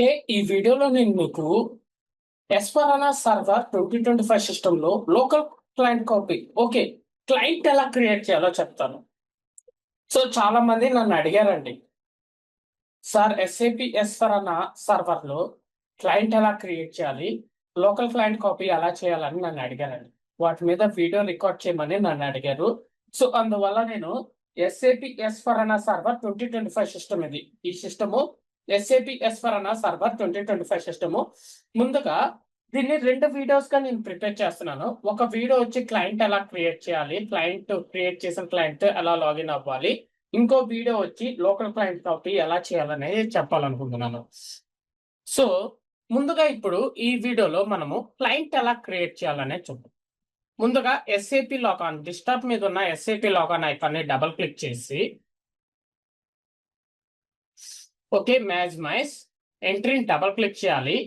ఈ వీడియోలో నేను మీకు ఎస్పరానా సర్వర్ 2025 సిస్టంలో లోకల్ క్లయింట్ కాపీ క్లయింట్ ఎలా క్రియేట్ చేయాలో చెప్తాను. సో చాలా మంది నన్ను అడిగారండి, సార్ ఎస్ఏపి ఎస్పరానా సర్వర్లో క్లయింట్ ఎలా క్రియేట్ చేయాలి, లోకల్ క్లయింట్ కాపీ ఎలా చేయాలని నన్ను అడిగారండి. వాటి మీద వీడియో రికార్డ్ చేయమని నన్ను అడిగారు. సో అందువల్ల నేను ఎస్ఏపి ఎస్పరానా సర్వర్ 2025 సిస్టమ్ ఇది. ఈ సిస్టము ఎస్ఏపి ఎస్పరానా సర్వర్ 2025 సిస్టము. ముందుగా దీన్ని 2 వీడియోస్ గా నేను ప్రిపేర్ చేస్తున్నాను. ఒక వీడియో వచ్చి క్లయింట్ ఎలా క్రియేట్ చేయాలి, క్లయింట్ క్రియేట్ చేసిన క్లయింట్ ఎలా లాగిన్ అవ్వాలి, ఇంకో వీడియో వచ్చి లోకల్ క్లయింట్ కాపీ ఎలా చేయాలనేది చెప్పాలనుకుంటున్నాను. సో ముందుగా ఇప్పుడు ఈ వీడియోలో మనము క్లయింట్ ఎలా క్రియేట్ చేయాలనేది చూద్దాం. ముందుగా ఎస్ఏపి లాగాన్ డెస్క్టాప్ మీద ఉన్న ఎస్ఏపి లాగాన్ ఐకాన్ ని డబుల్ క్లిక్ చేసి మ్యాజ్ ఎంట్రీని డబుల్ క్లిక్ చేయాలి.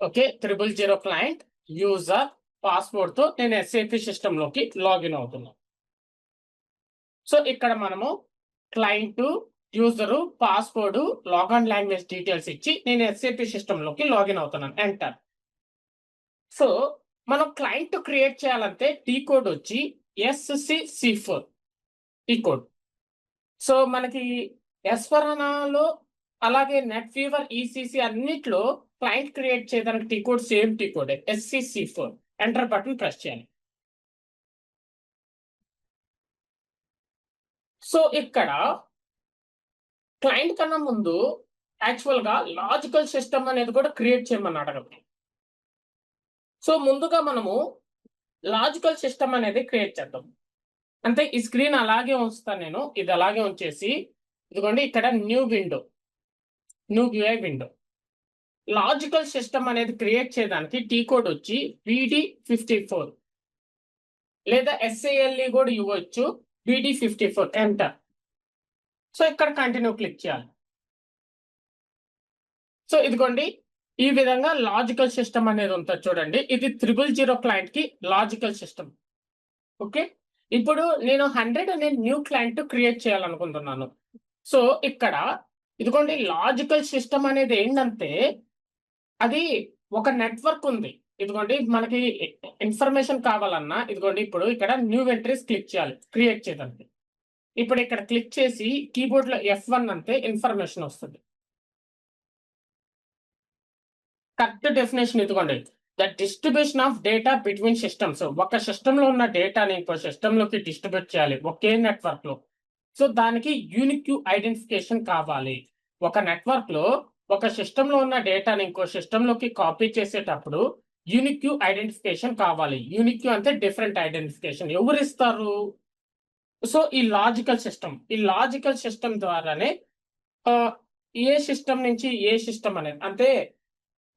000 క్లయింట్ యూజర్ పాస్వర్డ్ తో నేను ఎస్ఏపి సిస్టమ్ లోకి లాగిన్ అవుతున్నాను. సో ఇక్కడ మనము client, user, password, login language details ఇచ్చి నేను ఎస్ఏపి సిస్టమ్ లోకి లాగిన్ అవుతున్నాను. ఎంటర్. సో మనం క్లయింట్ క్రియేట్ చేయాలంటే టీ కోడ్ వచ్చి SCC4 టీ కోడ్. సో మనకి ఎస్పరానాలో అలాగే నెట్ ఫీవర్, ఈసీసీ అన్నిట్లో క్లయింట్ క్రియేట్ చేయడానికి T code same T code SCC4. Enter button press చేయాలి. సో ఇక్కడ క్లయింట్ కన్నా ముందు యాక్చువల్ గా లాజికల్ సిస్టమ్ అనేది కూడా క్రియేట్ చేయమని అడగదు. సో ముందుగా మనము లాజికల్ సిస్టమ్ అనేది క్రియేట్ చేద్దాం. అంటే ఈ స్క్రీన్ అలాగే ఉంచుతాను నేను. ఇది అలాగే ఉంచేసి ఇదిగోండి ఇక్కడ new UI window. Logical system అనేది క్రియేట్ చేయడానికి టీ కోడ్ వచ్చి BD54 లేదా SALE కూడా ఇవ్వచ్చు, BD54. ఎంటర్. సో ఇక్కడ కంటిన్యూ క్లిక్ చేయాలి. సో ఇదిగోండి ఈ విధంగా లాజికల్ సిస్టమ్ అనేది ఉంటుంది చూడండి. ఇది 000 క్లయింట్ కి లాజికల్ సిస్టమ్. ఇప్పుడు నేను 100 అనే న్యూ క్లయింట్ క్రియేట్ చేయాలనుకుంటున్నాను. సో ఇక్కడ ఇదిగోండి లాజికల్ సిస్టమ్ అనేది ఏంటంటే అది ఒక నెట్వర్క్ ఉంది. ఇదిగోండి మనకి ఇన్ఫర్మేషన్ కావాలన్నా ఇదిగోండి ఇప్పుడు ఇక్కడ న్యూ ఎంట్రీస్ క్లిక్ చేయాలి క్రియేట్ చేయడానికి. ఇప్పుడు ఇక్కడ క్లిక్ చేసి కీబోర్డ్ లో F1 అంటే ఇన్ఫర్మేషన్ వస్తుంది. కరెక్ట్ డెఫినేషన్ ఇదిగోండి, the distribution of data between systems. ఒక సిస్టమ్ లో ఉన్న డేటాని ఇంకో సిస్టమ్ లోకి డిస్ట్రిబ్యూట్ చేయాలి ఒకే నెట్వర్క్ లో. సో దానికి యూనిక్ ఐడెంటిఫికేషన్ కావాలి. ఒక నెట్వర్క్ లో ఒక సిస్టమ్ లో ఉన్న డేటాని ఇంకో సిస్టమ్ లోకి కాపీ చేసేటప్పుడు యూనిక్ ఐడెంటిఫికేషన్ కావాలి. యూనిక్ అంటే డిఫరెంట్ ఐడెంటిఫికేషన్ ఎవరు ఇస్తారు? సో ఈ లాజికల్ సిస్టమ్ ద్వారానే ఏ సిస్టమ్ నుంచి ఏ సిస్టమ్ అనేది, అంటే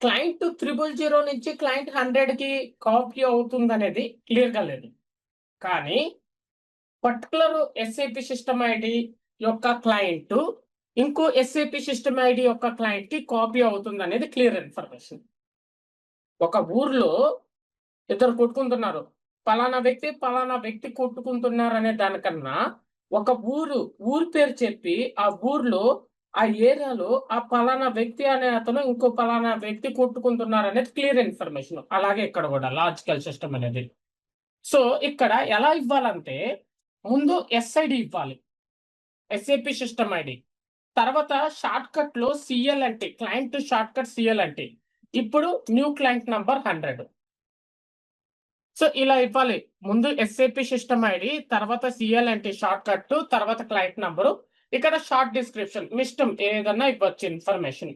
క్లయింట్ 000 నుంచి క్లయింట్ 100 కి కాపీ అవుతుంది అనేది క్లియర్ గా లేదు. కానీ పర్టికులర్ ఎస్ఏపి సిస్టమ్ ఐడి యొక్క క్లయింట్ ఇంకో ఎస్ఏపి సిస్టమ్ ఐడి యొక్క క్లయింట్ కి కాపీ అవుతుంది అనేది క్లియర్ ఇన్ఫర్మేషన్. ఒక ఊర్లో ఇద్దరు కొట్టుకుంటున్నారు, పలానా వ్యక్తి కొట్టుకుంటున్నారు అనే దానికన్నా ఒక ఊరు పేరు చెప్పి ఆ ఊర్లో ఆ ఏరియాలో ఆ పలానా వ్యక్తి అనే అతను ఇంకో పలానా వ్యక్తి కొట్టుకుంటున్నారు అనేది క్లియర్ ఇన్ఫర్మేషన్. అలాగే ఇక్కడ కూడా లాజికల్ సిస్టమ్ అనేది. సో ఇక్కడ ఎలా ఇవ్వాలంటే ముందు SID ఇవ్వాలి, ఎస్ఏపి సిస్టమ్ ఐడి. తర్వాత షార్ట్ కట్ లో CLNT, client short cut CLNT. ఇప్పుడు న్యూ క్లయింట్ నంబర్ 100. సో ఇలా ఇవ్వాలి. ముందు SAP సిస్టమ్ ఐడి, తర్వాత CLNT షార్ట్ కట్, తర్వాత క్లయింట్ నంబరు. ఇక్కడ షార్ట్ డిస్క్రిప్షన్ మీ ఇష్టం ఏదన్నా ఇవ్వచ్చు ఇన్ఫర్మేషన్.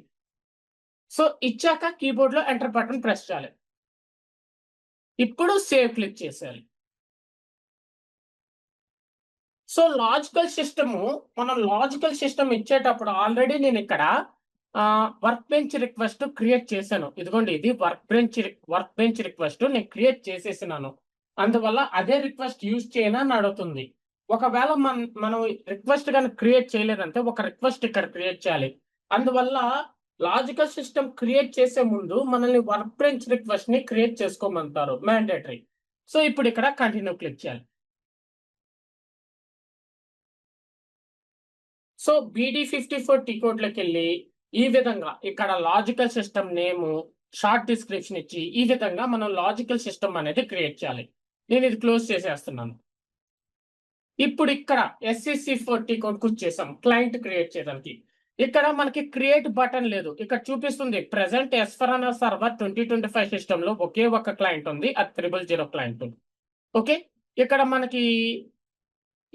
సో ఇచ్చాక కీబోర్డ్ లో ఎంటర్ బటన్ ప్రెస్ చేయాలి. ఇప్పుడు సేవ్ క్లిక్ చేసేయాలి. సో మనం లాజికల్ సిస్టమ్ ఇచ్చేటప్పుడు ఆల్రెడీ నేను ఇక్కడ వర్క్ బెంచ్ రిక్వెస్ట్ క్రియేట్ చేశాను. ఇదిగోండి ఇది వర్క్ బెంచ్ రిక్వెస్ట్ నేను క్రియేట్ చేసేసినాను. అందువల్ల అదే రిక్వెస్ట్ యూజ్ చేయనని అడుగుతుంది. ఒకవేళ మనం రిక్వెస్ట్ కానీ క్రియేట్ చేయలేదంటే ఒక రిక్వెస్ట్ ఇక్కడ క్రియేట్ చేయాలి. అందువల్ల లాజికల్ సిస్టమ్ క్రియేట్ చేసే ముందు మనల్ని వర్క్ బెంచ్ రిక్వెస్ట్ ని క్రియేట్ చేసుకోమంటారు, మ్యాండేటరీ. సో ఇప్పుడు ఇక్కడ కంటిన్యూ క్లిక్ చేయాలి. సో BD54 టీ కోడ్ లోకి వెళ్ళి ఈ విధంగా ఇక్కడ logical system name, short description ఇచ్చి ఈ విధంగా మనం లాజికల్ సిస్టమ్ అనేది క్రియేట్ చేయాలి. నేను ఇది క్లోజ్ చేసేస్తున్నాను. ఇప్పుడు ఇక్కడ SCC40 కొనుక్కొచ్చేసాం క్లయింట్ క్రియేట్ చేయడానికి. ఇక్కడ మనకి క్రియేట్ బటన్ లేదు. ఇక్కడ చూపిస్తుంది ప్రెసెంట్ S4HANA సర్వర్ 2025 సిస్టమ్ లో ఒకే ఒక క్లయింట్ ఉంది, అది 000 క్లయింట్. ఓకే, ఇక్కడ మనకి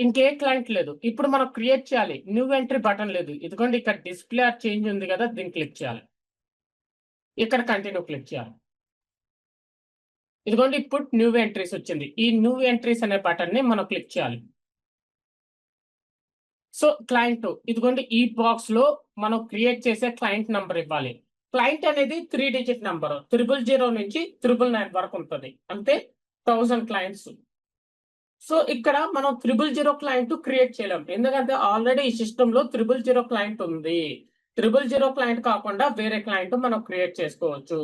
ఇంకే క్లయింట్ లేదు. ఇప్పుడు మనం క్రియేట్ చేయాలి. న్యూ ఎంట్రీ బటన్ లేదు. ఇదిగోండి ఇక్కడ డిస్ప్లే ఆర్ చేంజ్ ఉంది కదా, దీన్ని క్లిక్ చేయాలి. ఇక్కడ కంటిన్యూ క్లిక్ చేయాలి. ఇదిగోండి ఇప్పుడు న్యూ ఎంట్రీస్ వచ్చింది. ఈ న్యూ ఎంట్రీస్ అనే బటన్ ని మనం క్లిక్ చేయాలి. సో క్లయింట్ ఇదిగోండి ఈ బాక్స్ లో మనం క్రియేట్ చేసే క్లయింట్ నంబర్ ఇవ్వాలి. క్లయింట్ అనేది 3 డిజిట్ నంబర్ 000 నుంచి 999 వరకు ఉంటుంది, అంటే 1000 క్లయింట్స్. సో ఇక్కడ మనం 000 క్లయింట్ క్రియేట్ చేయలేం, ఎందుకంటే ఆల్రెడీ ఈ సిస్టమ్ లో 000 క్లయింట్ ఉంది. 000 క్లయింట్ కాకుండా వేరే క్లయింట్ మనం క్రియేట్ చేసుకోవచ్చు.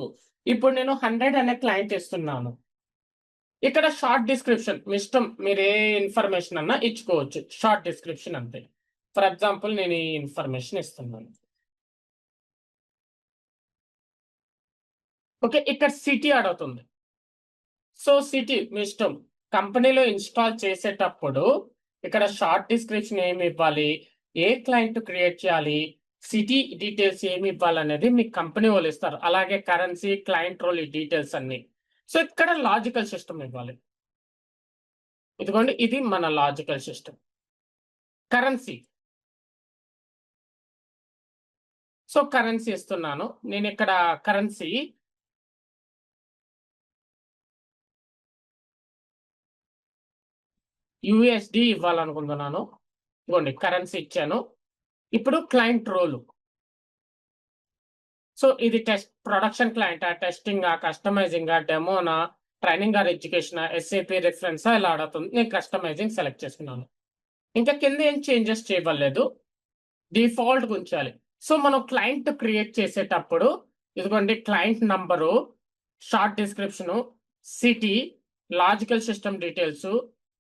ఇప్పుడు నేను 100 అనే క్లయింట్ ఇస్తున్నాను. ఇక్కడ షార్ట్ డిస్క్రిప్షన్ మీ ఇష్టం, మీరు ఏ ఇన్ఫర్మేషన్ అన్నా ఇచ్చుకోవచ్చు. షార్ట్ డిస్క్రిప్షన్ అంతే. ఫర్ ఎగ్జాంపుల్ నేను ఈ ఇన్ఫర్మేషన్ ఇస్తున్నాను. ఓకే, ఇక్కడ సిటీ అడుగుతుంది. సో సిటీ మీ ఇష్టం. కంపెనీలో ఇన్స్టాల్ చేసేటప్పుడు ఇక్కడ షార్ట్ డిస్క్రిప్షన్ ఏమి ఇవ్వాలి, ఏ క్లయింట్ క్రియేట్ చేయాలి, సిటీ డీటెయిల్స్ ఏమి ఇవ్వాలనేది మీ కంపెనీ వాళ్ళు ఇస్తారు. అలాగే కరెన్సీ, క్లయింట్ రోల్, ఈ డీటెయిల్స్ అన్ని. సో ఇక్కడ లాజికల్ సిస్టమ్ ఇవ్వాలి. ఇదిగోండి ఇది మన logical system. Currency, so currency ఇస్తున్నాను నేను. ఇక్కడ కరెన్సీ USD ఇవ్వాలనుకుంటున్నాను. ఇదిగోండి కరెన్సీ ఇచ్చాను. ఇప్పుడు క్లయింట్ రోల్. సో ఇది టెస్ట్ ప్రొడక్షన్ క్లయింటా, టెస్టింగా, కస్టమైజింగా, డెమోనా, ట్రైనింగ్ ఆర్ ఎడ్యుకేషన్, SAP రిఫరెన్సా ఇలా అడుగుతుంది. నేను కస్టమైజింగ్ సెలెక్ట్ చేసుకున్నాను. ఇంకా కింద ఏం చేంజెస్ చేయవలేదు, డిఫాల్ట్ ఉంచాలి. సో మనం క్లయింట్ క్రియేట్ చేసేటప్పుడు ఇదిగోండి client number, short description, city, logical system details,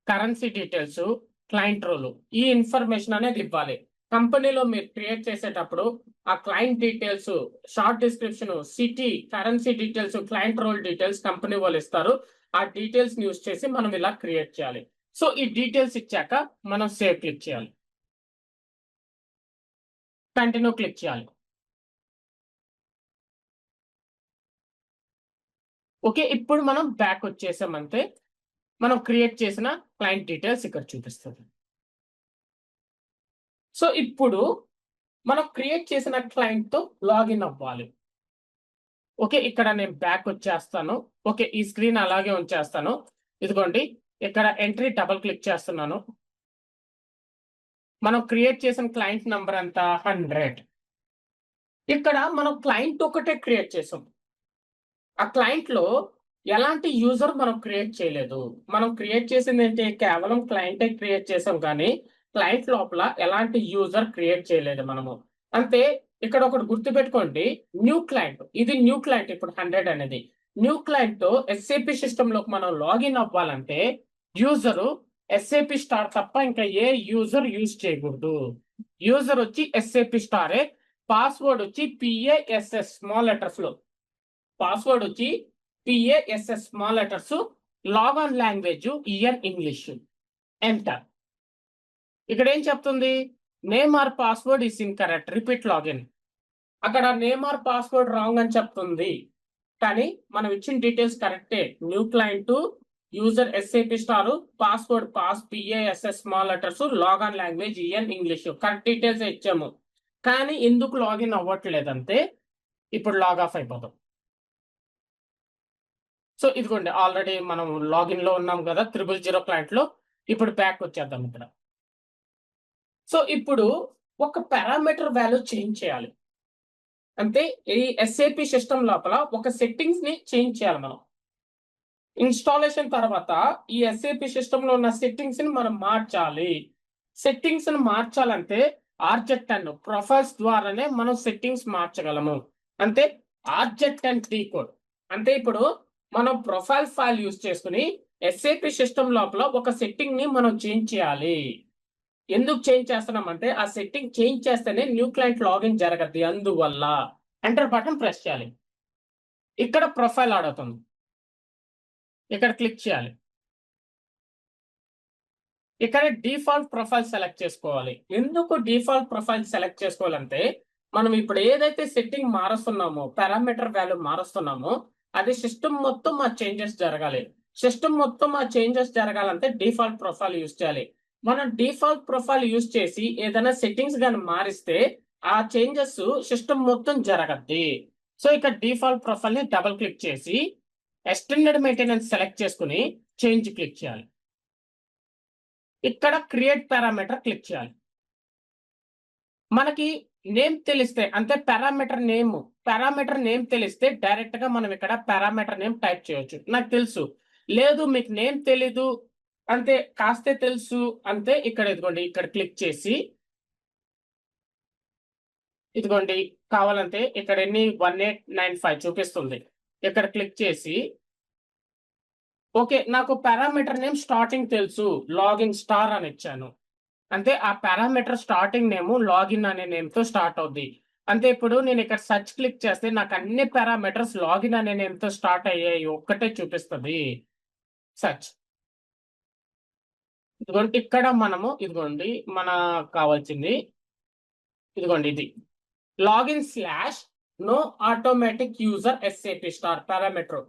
currency details, client role, ఈ ఇన్ఫర్మేషన్ అనేది ఇవ్వాలి. కంపెనీలో మీరు క్రియేట్ చేసేటప్పుడు ఆ client details, short description, city, currency details, client role details company వాళ్ళు ఇస్తారు. ఆ డీటెయిల్స్ యూజ్ చేసి మనం ఇలా క్రియేట్ చేయాలి. సో ఈ డీటెయిల్స్ ఇచ్చాక మనం సేవ్ క్లిక్ చేయాలి, కంటిన్యూ క్లిక్ చేయాలి. ఓకే, ఇప్పుడు మనం బ్యాక్ వచ్చేసామంతే. మనం క్రియేట్ చేసిన క్లయింట్ డీటెయిల్స్ ఇక్కడ చూపిస్తుంది. సో ఇప్పుడు మనం క్రియేట్ చేసిన క్లయింట్ తో లాగిన్ అవ్వాలి. ఓకే, ఇక్కడ నేను బ్యాక్ వచ్చేస్తాను. ఓకే, ఈ స్క్రీన్ అలాగే ఉంచేస్తాను. ఇదిగోండి ఇక్కడ ఎంట్రీ డబుల్ క్లిక్ చేస్తున్నాను. మనం క్రియేట్ చేసిన క్లయింట్ నంబర్ ఎంత 100. ఇక్కడ మనం క్లయింట్ ఒకటే క్రియేట్ చేసాం. ఆ క్లయింట్ లో ఎలాంటి యూజర్ మనం క్రియేట్ చేయలేదు. మనం క్రియేట్ చేసింది ఏంటి, కేవలం క్లయింటే క్రియేట్ చేసాం, కానీ క్లయింట్ లోపల ఎలాంటి యూజర్ క్రియేట్ చేయలేదు మనము. అంతే. ఇక్కడ ఒకటి గుర్తుపెట్టుకోండి, న్యూ క్లయింట్, ఇది న్యూ క్లయింట్. ఇప్పుడు 100 అనేది న్యూ క్లయింట్. SAP సిస్టమ్ లోకి మనం లాగిన్ అవ్వాలంటే యూజర్ SAP స్టార్ తప్ప ఇంకా ఏ యూజర్ యూజ్ చేయకూడదు. యూజర్ వచ్చి SAP స్టారే. పాస్వర్డ్ వచ్చి PASS స్మాల్ లెటర్స్ లో, పాస్వర్డ్ వచ్చి PASS small letters, login language EN English. Enter. ఇక్కడ ఏం చెప్తుంది, name or password is incorrect, repeat login. అక్కడ నేమ్ ఆర్ పాస్వర్డ్ రాంగ్ అని చెప్తుంది, కానీ మనం ఇచ్చిన డీటెయిల్స్ కరెక్టే. New client, user SAP star, password PASS small letters, login language EN English, correct details ఇచ్చాము. కానీ ఎందుకు లాగిన్ అవ్వట్లేదంటే ఇప్పుడు లాగ్ ఆఫ్ అయిపోతాం. సో ఇదిగోండి ఆల్రెడీ మనం లాగిన్ లో ఉన్నాం కదా 000 క్లయింట్ లో. ఇప్పుడు బ్యాక్ వచ్చేద్దాం ఇక్కడ. సో ఇప్పుడు ఒక పారామీటర్ వాల్యూ చేంజ్ చేయాలి. అంటే ఈ SAP సిస్టమ్ లోపల ఒక సెట్టింగ్స్ ని చేంజ్ చేయాలి మనం. ఇన్స్టాలేషన్ తర్వాత ఈ SAP సిస్టమ్ లో ఉన్న సెట్టింగ్స్ ని మనం మార్చాలి. సెట్టింగ్స్ ని మార్చాలంటే RZ10 ప్రొఫైల్స్ ద్వారానే మనం సెట్టింగ్స్ మార్చగలము. అంటే RZ10 కోడ్. అంటే ఇప్పుడు మనం ప్రొఫైల్ ఫైల్ యూజ్ చేసుకుని SAP సిస్టమ్ లోపల ఒక సెట్టింగ్ ని మనం చేంజ్ చేయాలి. ఎందుకు చేంజ్ చేస్తున్నామంటే ఆ సెట్టింగ్ చేంజ్ చేస్తేనే న్యూ క్లయింట్ లాగిన్ జరగద్ది. అందువల్ల ఎంటర్ బటన్ ప్రెస్ చేయాలి. ఇక్కడ ప్రొఫైల్ ఆడుతుంది. ఇక్కడ క్లిక్ చేయాలి. ఇక్కడ డిఫాల్ట్ ప్రొఫైల్ సెలెక్ట్ చేసుకోవాలి. ఎందుకు డిఫాల్ట్ ప్రొఫైల్ సెలెక్ట్ చేసుకోవాలంటే మనం ఇప్పుడు ఏదైతే సెట్టింగ్ మారుస్తున్నామో, పారామీటర్ వాల్యూ మారుస్తున్నామో అది సిస్టమ్ మొత్తం ఆ చేంజెస్ జరగాలి. సిస్టమ్ మొత్తం ఆ చేంజెస్ జరగాలంటే డిఫాల్ట్ ప్రొఫైల్ యూజ్ చేయాలి. మనం డిఫాల్ట్ ప్రొఫైల్ యూజ్ చేసి ఏదైనా సెట్టింగ్స్ గాని మారిస్తే ఆ చేంజెస్ సిస్టమ్ మొత్తం జరగద్ది. సో ఇక్కడ డిఫాల్ట్ ప్రొఫైల్ ని డబుల్ క్లిక్ చేసి ఎక్స్టెండెడ్ మెయింటెనెన్స్ సెలెక్ట్ చేసుకుని చేంజ్ క్లిక్ చేయాలి. ఇక్కడ క్రియేట్ పారామీటర్ క్లిక్ చేయాలి. మనకి నేమ్ తెలిస్తే అంటే పారామీటర్ నేమ్ తెలిస్తే డైరెక్ట్ గా మనం ఇక్కడ పారామీటర్ నేమ్ టైప్ చేయొచ్చు. నాకు తెలుసు, లేదు మీకు నేమ్ తెలీదు అంతే, కాస్తే తెలుసు అంతే, ఇక్కడ ఇదిగోండి ఇక్కడ క్లిక్ చేసి ఇదిగోండి కావాలంటే ఇక్కడ ఎన్ని 1895 చూపిస్తుంది. ఇక్కడ క్లిక్ చేసి ఓకే, నాకు పారామీటర్ నేమ్ స్టార్టింగ్ తెలుసు, లాగిన్ స్టార్ అని ఇచ్చాను. అంటే ఆ పారామీటర్ స్టార్టింగ్ నేమ్ లాగిన్ అనే నేమ్ తో స్టార్ట్ అవుద్ది. అంటే ఇప్పుడు నేను ఇక్కడ సెర్చ్ క్లిక్ చేస్తే నాకు అన్ని పారామీటర్స్ లాగిన్ అనే నేమ్ తో స్టార్ట్ అయ్యాయి ఒక్కటే చూపిస్తుంది సెర్చ్. ఇదిగోండి ఇక్కడ మనము ఇదిగోండి మన కావాల్సింది ఇదిగోండి ఇది login slash no automatic user SAP star parameter.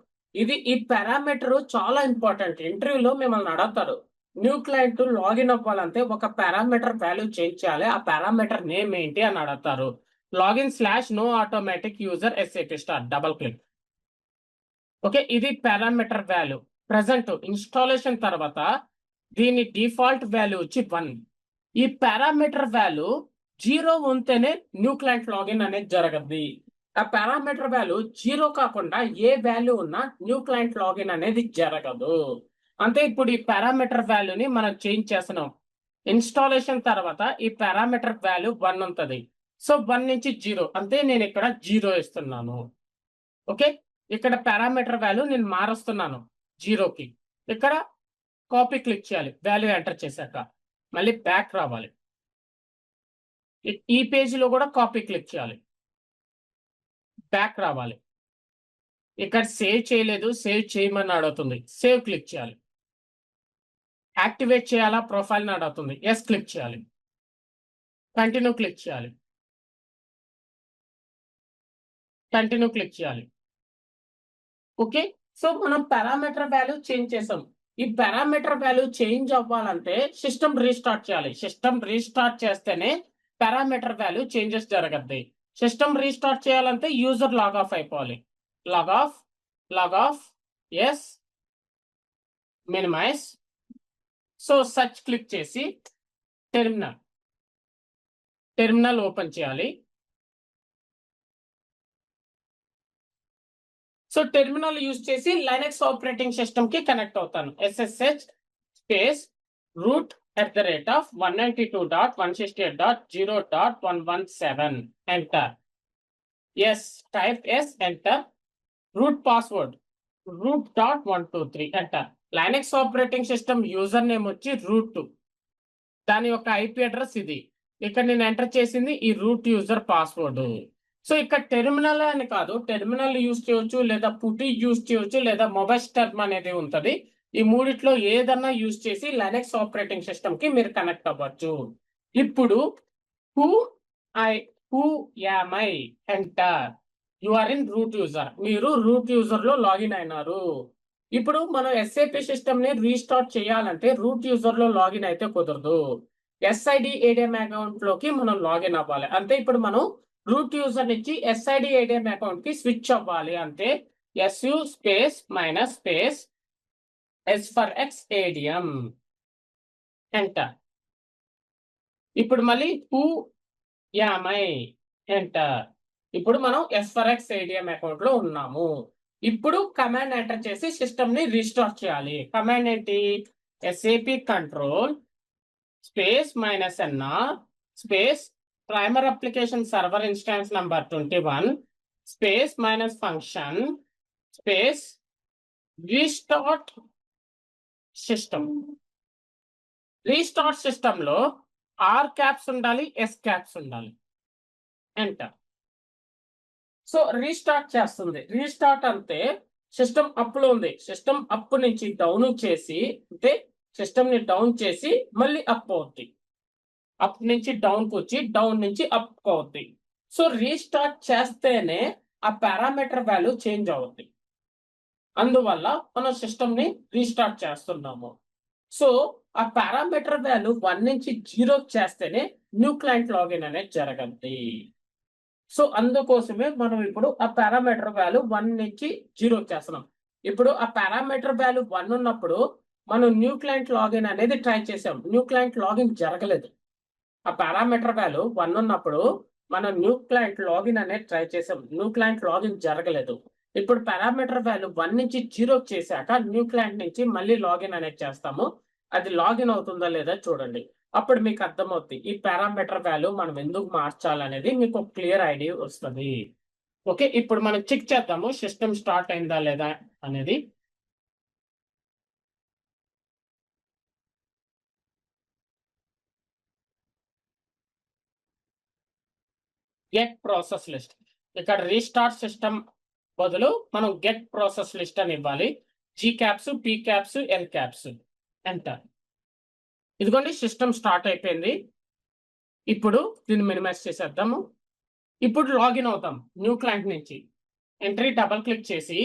ఈ పారామీటర్ చాలా ఇంపార్టెంట్. ఇంటర్వ్యూలో మిమ్మల్ని అడుగుతారు, న్యూ క్లయింట్ లాగిన్ అవ్వాలంటే ఒక పారామీటర్ వాల్యూ చేంజ్ చేయాలి, ఆ పారామీటర్ నేమ్ ఏంటి అని అడుగుతారు. Login slash no automatic user SAP star double click. Okay, ఇది పారామీటర్ వాల్యూ. ప్రెసెంట్ ఇన్స్టాలేషన్ తర్వాత దీని డిఫాల్ట్ వాల్యూ వచ్చి 1. ఈ పారామీటర్ వాల్యూ 0 ఉంటేనే న్యూ క్లయింట్ లాగిన్ అనేది జరగద్ది. ఆ పారామీటర్ వాల్యూ 0 కాకుండా ఏ వాల్యూ ఉన్నా న్యూ క్లయింట్ లాగిన్ అనేది జరగదు. అంటే ఇప్పుడు ఈ పారామీటర్ వాల్యూని మనం చేంజ్ చేస్తున్నాం. ఇన్స్టాలేషన్ తర్వాత ఈ పారామీటర్ వాల్యూ 1 ఉంటుంది. సో 1 నుంచి 0 అంటే నేను ఇక్కడ 0 ఇస్తున్నాను. ఓకే, ఇక్కడ పారామీటర్ వాల్యూ నేను మారుస్తున్నాను 0కి. ఇక్కడ కాపీ క్లిక్ చేయాలి వాల్యూ ఎంటర్ చేశాక, మళ్ళీ బ్యాక్ రావాలి. ఈ పేజీలో కూడా కాపీ క్లిక్ చేయాలి, బ్యాక్ రావాలి. ఇక్కడ సేవ్ చేయలేదు, సేవ్ చేయమని అడుగుతుంది, సేవ్ క్లిక్ చేయాలి. యాక్టివేట్ చేయాలా ప్రొఫైల్ అని అడుగుతుంది, ఎస్ క్లిక్ చేయాలి. కంటిన్యూ క్లిక్ చేయాలి, కంటిన్యూ క్లిక్ చేయాలి. ఓకే, సో మనం పారామీటర్ వాల్యూ చేంజ్ చేసాం. ఈ పారామీటర్ వాల్యూ చేంజ్ అవ్వాలంటే సిస్టమ్ రీస్టార్ట్ చేయాలి. సిస్టమ్ రీస్టార్ట్ చేస్తేనే పారామీటర్ వాల్యూ చేంజెస్ జరగద్ది. సిస్టమ్ రీస్టార్ట్ చేయాలంటే యూజర్ లాగ్ ఆఫ్ అయిపోవాలి. Log off yes minimize. So search click చేసి టెర్మినల్ ఓపెన్ చేయాలి. సో టెర్మినల్ యూజ్ చేసి లైనక్స్ ఆపరేటింగ్ సిస్టమ్ కి కనెక్ట్ అవుతాను. SSH space root @ 192.168.0.117 enter. S type S enter. Root password root.123 enter. Linux operating system user name వచ్చి root, దాని యొక్క IP address ఇది. ఇక్కడ నేను ఎంటర్ చేసింది ఈ రూట్ యూజర్ పాస్వర్డ్. సో ఇక్కడ టెర్మినల్ అని కాదు, టెర్మినల్ యూజ్ చేయొచ్చు, లేదా పుటి యూజ్ చేయొచ్చు, లేదా మొబైల్ టర్మ్ అనేది ఉంటుంది. ఈ మూడిట్లో ఏదన్నా యూజ్ చేసి లైనక్స్ ఆపరేటింగ్ సిస్టమ్ కి మీరు కనెక్ట్ అవ్వచ్చు. ఇప్పుడు who am I enter. You are in root user. మీరు రూట్ యూజర్ లో లాగిన్ అయినారు. ఇప్పుడు మనం SAP సిస్టమ్ ని రీస్టార్ట్ చేయాలంటే రూట్ యూజర్ లో లాగిన్ అయితే కుదరదు. SID ADM అకౌంట్ లోకి మనం లాగిన్ అవ్వాలి. అంటే ఇప్పుడు మనం రూట్ యూజర్ నుంచి SID ADM అకౌంట్ కి స్విచ్ అవ్వాలి. అంటే SU space minus space S for X ADM enter. ఇప్పుడు మళ్ళీ హూ యామ్ ఐ ఎంటర్. ఇప్పుడు మనం S for X ADM account లో ఉన్నాము. ఇప్పుడు కమాండ్ ఎంటర్ చేసి సిస్టమ్ ని రీస్టార్ట్ చేయాలి. కమాండ్ ఏంటి? SAP control space -nr space primary application server instance number 21 space minus function space restart system. Restart system లో ఆర్ క్యాప్స్ ఉండాలి, ఎస్ క్యాప్స్ ఉండాలి. ఎంటర్. సో రీస్టార్ట్ చేస్తుంది. రీస్టార్ట్ అంటే system up లో ఉంది, సిస్టమ్ అప్ నుంచి down చేసి, అంటే సిస్టమ్ ని డౌన్ చేసి మళ్ళీ అప్ అవుద్ది, అప్ నుంచి డౌన్ కు వచ్చి డౌన్ నుంచి అప్ అవుద్ది. సో రీస్టార్ట్ చేస్తేనే ఆ పారామీటర్ వాల్యూ చేంజ్ అవుద్ది. అందువల్ల మనం సిస్టమ్ ని రీస్టార్ట్ చేస్తున్నాము. సో ఆ పారామీటర్ వాల్యూ 1 నుంచి 0 చేస్తేనే న్యూ క్లయింట్ లాగిన్ అనేది జరగద్ది. సో అందుకోసమే మనం ఇప్పుడు ఆ పారామీటర్ వాల్యూ 1 నుంచి 0 చేస్తున్నాం. ఇప్పుడు ఆ పారామీటర్ వాల్యూ 1 ఉన్నప్పుడు మనం న్యూ క్లయింట్ లాగిన్ అనేది ట్రై చేసాం, న్యూ క్లయింట్ లాగిన్ జరగలేదు. ఆ పారామీటర్ వాల్యూ 1 ఉన్నప్పుడు మనం న్యూ క్లయింట్ లాగిన్ అనేది ట్రై చేసాం, న్యూ క్లయింట్ లాగిన్ జరగలేదు. ఇప్పుడు పారామీటర్ వాల్యూ 1 నుంచి 0 చేశాక న్యూ క్లయింట్ నుంచి మళ్ళీ లాగిన్ అనేది చేస్తాము. అది లాగిన్ అవుతుందా లేదా చూడండి, అప్పుడు మీకు అర్థమవుతుంది ఈ పారామీటర్ వాల్యూ మనం ఎందుకు మార్చాలనేది మీకు ఒక క్లియర్ ఐడియా వస్తుంది. ఓకే, ఇప్పుడు మనం చెక్ చేద్దాము సిస్టమ్ స్టార్ట్ అయిందా లేదా అనేది. Get process list. ఇక్కడ రీస్టార్ట్ సిస్టమ్ బదులు మనం గెట్ ప్రాసెస్ లిస్ట్ అని ఇవ్వాలి. G caps, P caps, L caps. Enter. ఇదిగోండి సిస్టమ్ స్టార్ట్ అయిపోయింది. ఇప్పుడు దీన్ని మినిమైజ్ చేసేద్దాము. ఇప్పుడు లాగిన్ అవుతాం న్యూ క్లయింట్ నుంచి. ఎంట్రీ డబుల్ క్లిక్ చేసి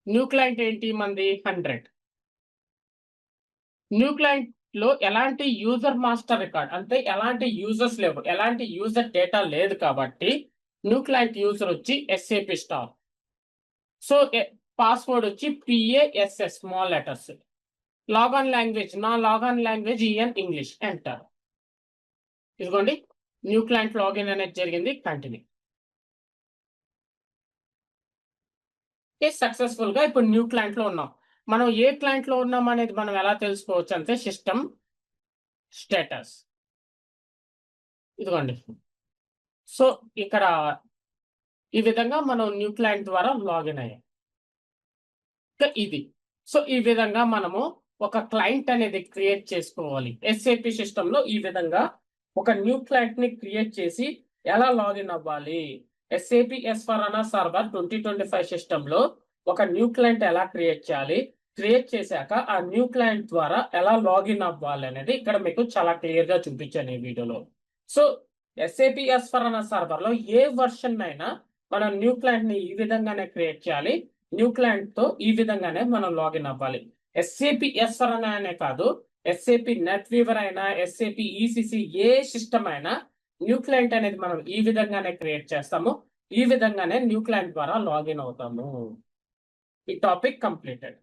న్యూ క్లయింట్ ఏంటి మంది 100. న్యూ క్లయింట్ లో ఎలాంటి యూజర్ మాస్టర్ రికార్డ్ అంటే ఎలాంటి యూజర్స్ లేవు, ఎలాంటి యూజర్ డేటా లేదు కాబట్టి న్యూ క్లయింట్ యూజర్ వచ్చి ఎస్ఏపి స్టార్. సో పాస్వర్డ్ వచ్చి PASS small letters. Logon language, నా logon language EN English. Enter. ఇదిగోండి న్యూ క్లయింట్ లాగిన్ అనేది జరిగింది. కంటిన్యూ. సక్సెస్ఫుల్ గా ఇప్పుడు న్యూ క్లయింట్ లో ఉన్నాం. మనం ఏ క్లయింట్ లో ఉన్నాం అనేది మనం ఎలా తెలుసుకోవచ్చు అంటే సిస్టమ్ స్టేటస్. ఇదిగోండి. సో ఇక్కడ ఈ విధంగా మనం న్యూ క్లయింట్ ద్వారా లాగిన్ అయ్యాం. ఇది. సో ఈ విధంగా మనము ఒక క్లయింట్ అనేది క్రియేట్ చేసుకోవాలి. ఎస్ఏపి సిస్టమ్ లో ఈ విధంగా ఒక న్యూ క్లయింట్ ని క్రియేట్ చేసి ఎలా లాగిన్ అవ్వాలి, ఎస్ఏపి S/4HANA సర్వర్ 2025 సిస్టమ్ లో ఒక న్యూ క్లయింట్ ఎలా క్రియేట్ చేయాలి, క్రియేట్ చేశాక ఆ న్యూ క్లయింట్ ద్వారా ఎలా లాగిన్ అవ్వాలి అనేది ఇక్కడ మీకు చాలా క్లియర్ గా చూపించాను ఈ వీడియోలో. సో ఎస్ఏపి S/4HANA సర్వర్ లో ఏ వర్షన్ అయినా మనం న్యూ క్లయింట్ ని ఈ విధంగానే క్రియేట్ చేయాలి, న్యూ క్లయింట్ తో ఈ విధంగానే మనం లాగిన్ అవ్వాలి. ఎస్ఏపి S/4HANA అనే కాదు, ఎస్ఏపి నెట్వీవర్ అయినా, ఎస్ఏపి ECC ఏ సిస్టమ్ అయినా న్యూ క్లయింట్ అనేది మనం ఈ విధంగానే క్రియేట్ చేస్తాము, ఈ విధంగానే న్యూ క్లయింట్ ద్వారా లాగిన్ అవుతాము. ఈ టాపిక్ కంప్లీటెడ్.